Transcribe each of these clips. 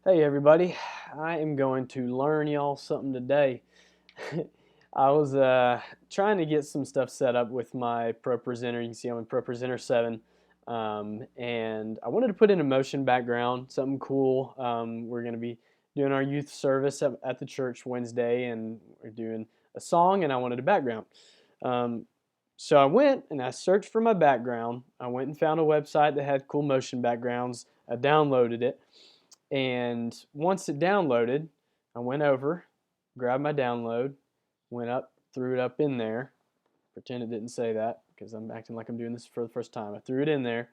Hey everybody, I am going to learn y'all something today. I was trying to get some stuff set up with my ProPresenter. You can see I'm in ProPresenter 7. And I wanted to put in a motion background, something cool. We're going to be doing our youth service at the church Wednesday, and we're doing a song, and I wanted a background. So I went and I searched for my background. I went and found a website that had cool motion backgrounds. I downloaded it. And once it downloaded, I went over, grabbed my download, went up, threw it up in there. Pretend it didn't say that because I'm acting like I'm doing this for the first time. I threw it in there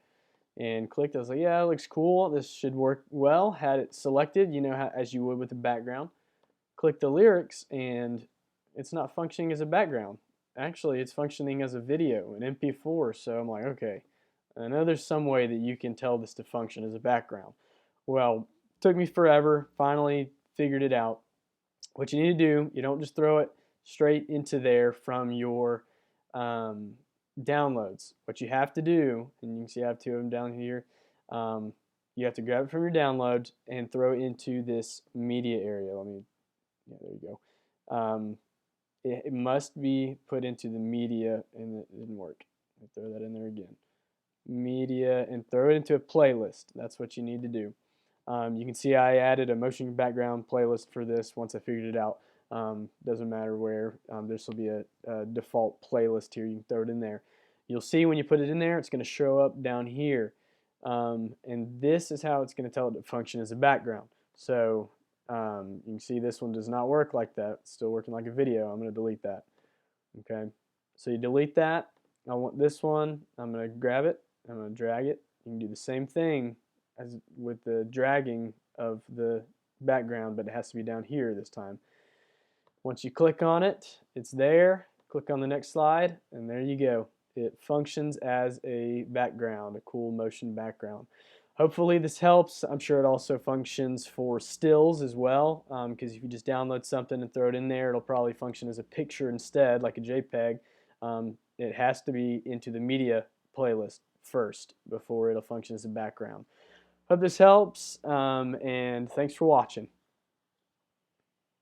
and clicked. I was like, yeah, it looks cool. This should work well. Had it selected, as you would with the background. Click the lyrics, and it's not functioning as a background. Actually, it's functioning as a video, an MP4. So I'm like, okay, I know there's some way that you can tell this to function as a background. Well, took me forever. Finally figured it out. What you need to do, you don't just throw it straight into there from your downloads. What you have to do, and you can see I have two of them down here, you have to grab it from your downloads and throw it into this media area. Yeah, there you go. It must be put into the media, and it didn't work. I'll throw that in there again. Media, and throw it into a playlist. That's what you need to do. You can see I added a motion background playlist for this once I figured it out. Doesn't matter where. This will be a default playlist here. You can throw it in there. You'll see when you put it in there, it's going to show up down here. And this is how it's going to tell it to function as a background. So you can see this one does not work like that. It's still working like a video. I'm going to delete that. Okay. So you delete that. I want this one. I'm going to grab it. I'm going to drag it. You can do the same thing as with the dragging of the background, but it has to be down here this time. Once you click on it, it's there. Click on the next slide, and there you go. It functions as a background, a cool motion background. Hopefully this helps. I'm sure it also functions for stills as well, because if you just download something and throw it in there, it'll probably function as a picture instead, like a JPEG. It has to be into the media playlist first before it'll function as a background. Hope this helps, and thanks for watching.